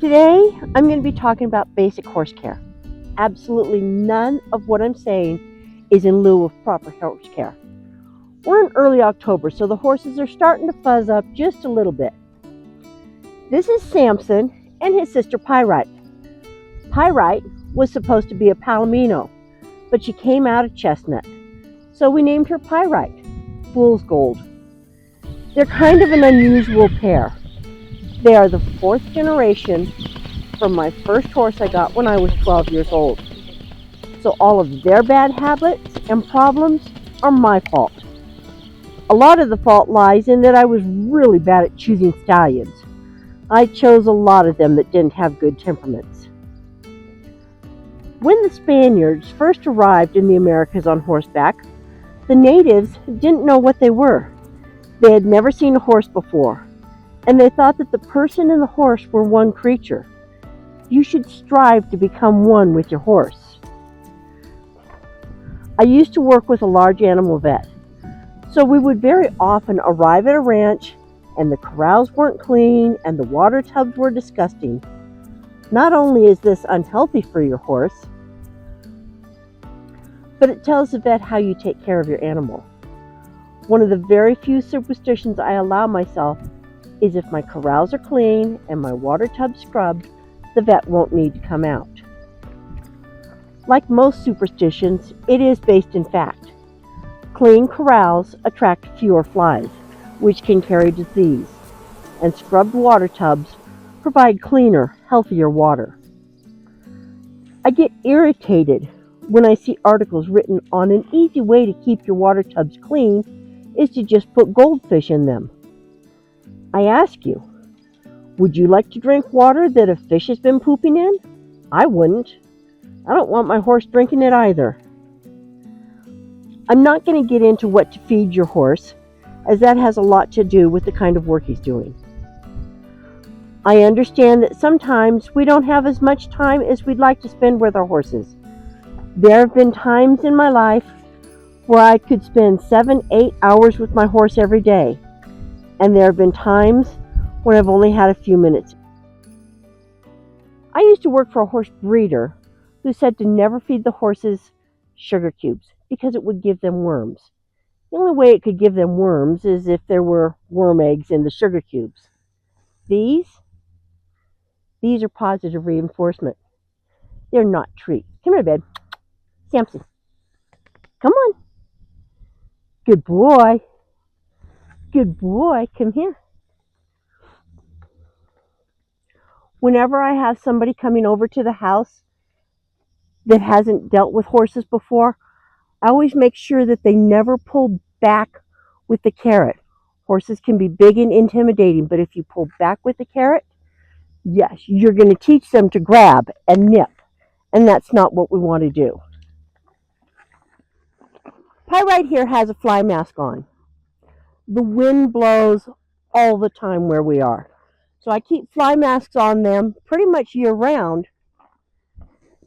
Today, I'm going to be talking about basic horse care. Absolutely none of what I'm saying is in lieu of proper horse care. We're in early October, so the horses are starting to fuzz up just a little bit. This is Samson and his sister Pyrite. Pyrite was supposed to be a Palomino, but she came out a chestnut, so we named her Pyrite, Fool's Gold. They're kind of an unusual pair. They are the fourth generation from my first horse I got when I was 12 years old. So all of their bad habits and problems are my fault. A lot of the fault lies in that I was really bad at choosing stallions. I chose a lot of them that didn't have good temperaments. When the Spaniards first arrived in the Americas on horseback, the natives didn't know what they were. They had never seen a horse before, and they thought that the person and the horse were one creature. You should strive to become one with your horse. I used to work with a large animal vet, so we would very often arrive at a ranch and the corrals weren't clean and the water tubs were disgusting. Not only is this unhealthy for your horse, but it tells the vet how you take care of your animal. One of the very few superstitions I allow myself is if my corrals are clean and my water tub scrubbed, the vet won't need to come out. Like most superstitions, it is based in fact. Clean corrals attract fewer flies, which can carry disease, and scrubbed water tubs provide cleaner, healthier water. I get irritated when I see articles written on an easy way to keep your water tubs clean is to just put goldfish in them. I ask you, would you like to drink water that a fish has been pooping in? I wouldn't. I don't want my horse drinking it either. I'm not going to get into what to feed your horse, as that has a lot to do with the kind of work he's doing. I understand that sometimes we don't have as much time as we'd like to spend with our horses. There have been times in my life where I could spend 7-8 hours with my horse every day. And there have been times when I've only had a few minutes. I used to work for a horse breeder who said to never feed the horses sugar cubes because it would give them worms. The only way it could give them worms is if there were worm eggs in the sugar cubes. These are positive reinforcement. They're not treats. Come here, babe. Samson. Come on. Good boy. Good boy, come here. Whenever I have somebody coming over to the house that hasn't dealt with horses before, I always make sure that they never pull back with the carrot. Horses can be big and intimidating, but if you pull back with the carrot, yes, you're going to teach them to grab and nip, and that's not what we want to do. Pyrite here has a fly mask on. The wind blows all the time where we are. So I keep fly masks on them pretty much year round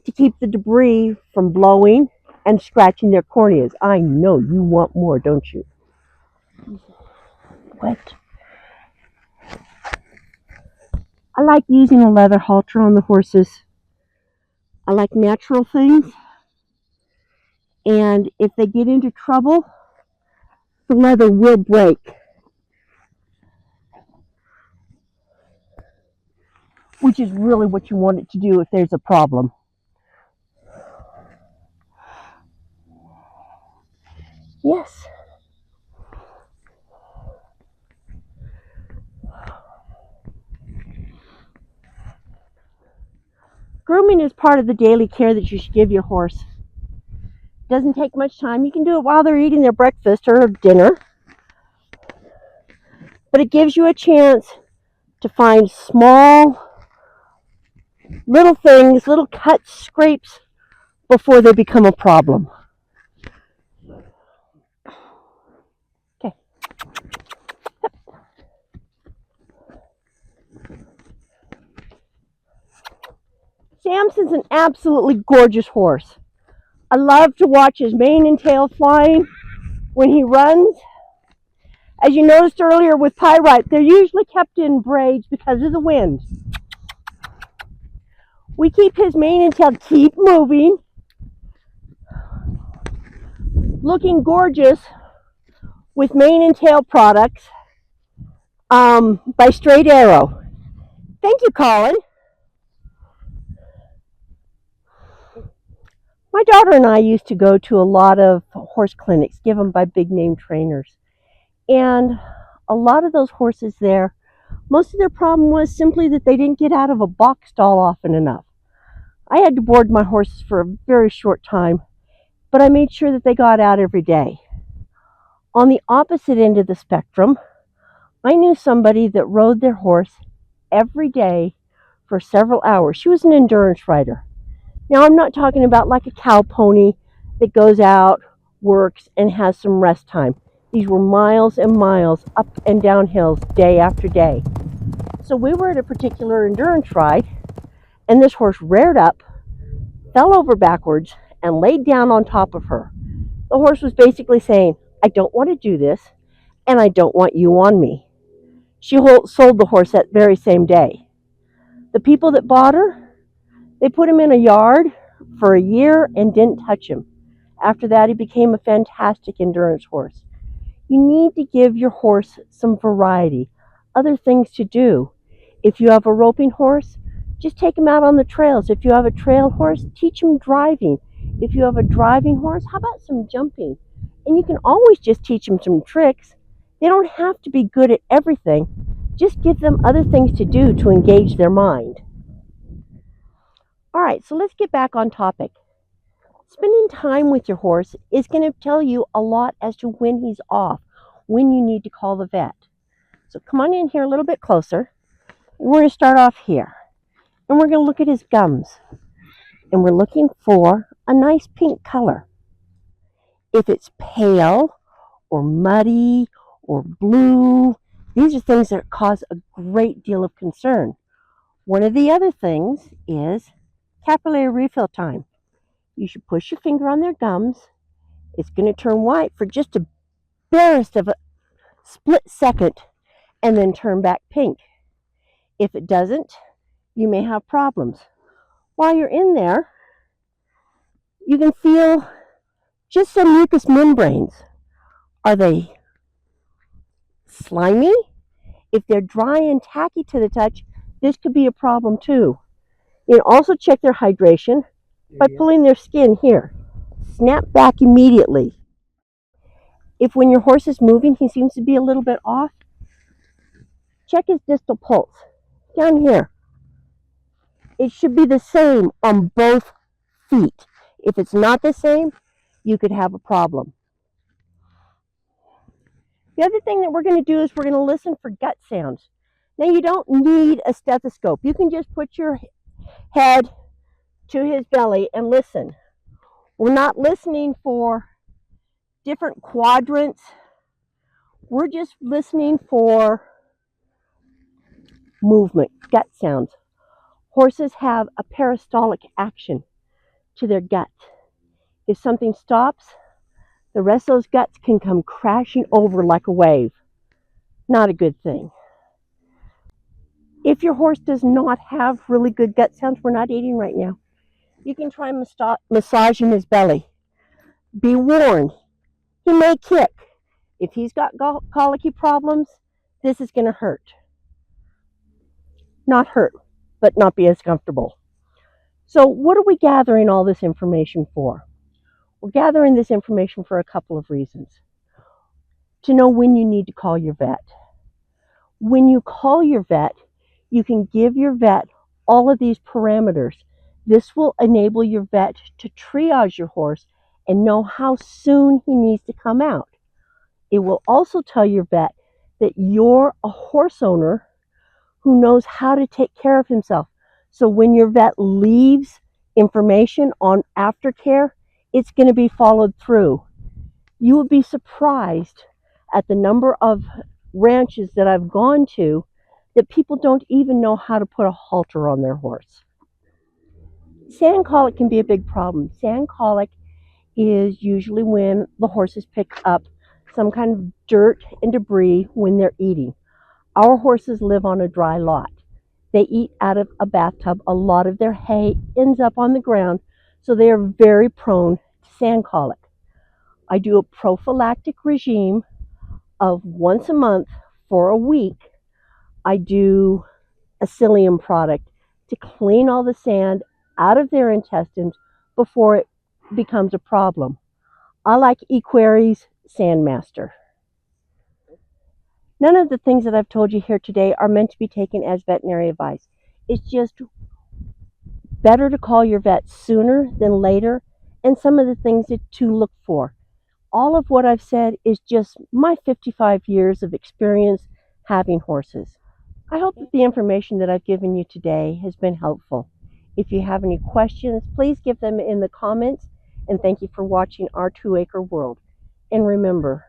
to keep the debris from blowing and scratching their corneas. I know you want more, don't you? What? I like using a leather halter on the horses. I like natural things. And if they get into trouble, the leather will break. Which is really what you want it to do if there's a problem. Yes. Grooming is part of the daily care that you should give your horse. It doesn't take much time. You can do it while they're eating their breakfast or dinner. But it gives you a chance to find small little things, little cuts, scrapes, before they become a problem. Okay. Samson's an absolutely gorgeous horse. I love to watch his mane and tail flying when he runs. As you noticed earlier with Pyrite, they're usually kept in braids because of the wind. We keep his mane and tail keep moving, looking gorgeous with mane and tail products by Straight Arrow. Thank you, Colin. My daughter and I used to go to a lot of horse clinics given by big name trainers. And a lot of those horses there, most of their problem was simply that they didn't get out of a box stall often enough. I had to board my horses for a very short time, but I made sure that they got out every day. On the opposite end of the spectrum, I knew somebody that rode their horse every day for several hours. She was an endurance rider. Now, I'm not talking about like a cow pony that goes out, works, and has some rest time. These were miles and miles up and down hills day after day. So we were at a particular endurance ride, and this horse reared up, fell over backwards, and laid down on top of her. The horse was basically saying, I don't want to do this, and I don't want you on me. She sold the horse that very same day. The people that bought her, they put him in a yard for a year and didn't touch him. After that, he became a fantastic endurance horse. You need to give your horse some variety, other things to do. If you have a roping horse, just take him out on the trails. If you have a trail horse, teach him driving. If you have a driving horse, how about some jumping? And you can always just teach them some tricks. They don't have to be good at everything. Just give them other things to do to engage their mind. All right, so let's get back on topic. Spending time with your horse is going to tell you a lot as to when he's off, when you need to call the vet. So come on in here a little bit closer. We're going to start off here. And we're going to look at his gums. And we're looking for a nice pink color. If it's pale or muddy or blue, these are things that cause a great deal of concern. One of the other things is capillary refill time. You should push your finger on their gums. It's going to turn white for just a barest of a split second and then turn back pink. If it doesn't, you may have problems. While you're in there, you can feel just some mucous membranes. Are they slimy? If they're dry and tacky to the touch, this could be a problem too. You can also check their hydration by pulling their skin here. Snap back immediately. If when your horse is moving, he seems to be a little bit off, check his distal pulse down here. It should be the same on both feet. If it's not the same, you could have a problem. The other thing that we're going to do is we're going to listen for gut sounds. Now, you don't need a stethoscope. You can just put your head to his belly and listen. We're not listening for different quadrants. We're just listening for movement, gut sounds. Horses have a peristaltic action to their gut. If something stops, the rest of those guts can come crashing over like a wave. Not a good thing. If your horse does not have really good gut sounds, we're not eating right now, you can try massaging his belly. Be warned, he may kick. If he's got colicky problems, this is going to hurt. Not hurt, but not be as comfortable. So what are we gathering all this information for? We're gathering this information for a couple of reasons. To know when you need to call your vet. When you call your vet, you can give your vet all of these parameters. This will enable your vet to triage your horse and know how soon he needs to come out. It will also tell your vet that you're a horse owner who knows how to take care of himself. So when your vet leaves information on aftercare, it's going to be followed through. You would be surprised at the number of ranches that I've gone to that people don't even know how to put a halter on their horse. Sand colic can be a big problem. Sand colic is usually when the horses pick up some kind of dirt and debris when they're eating. Our horses live on a dry lot. They eat out of a bathtub. A lot of their hay ends up on the ground, so they are very prone to sand colic. I do a prophylactic regime of once a month for a week. I do a psyllium product to clean all the sand out of their intestines before it becomes a problem. I like Equerry's Sandmaster. None of the things that I've told you here today are meant to be taken as veterinary advice. It's just better to call your vet sooner than later, and some of the things to look for. All of what I've said is just my 55 years of experience having horses. I hope that the information that I've given you today has been helpful. If you have any questions, please give them in the comments, and thank you for watching Our 2-Acre World. And remember,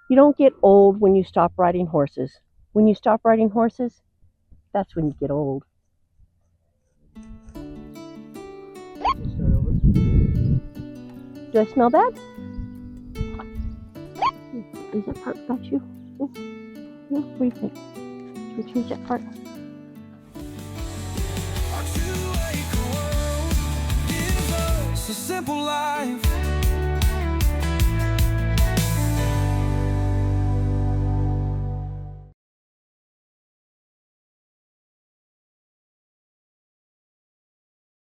you don't get old when you stop riding horses. When you stop riding horses, that's when you get old. Do I smell bad? Is that part about you? Yeah, what do you think? Should we change that part?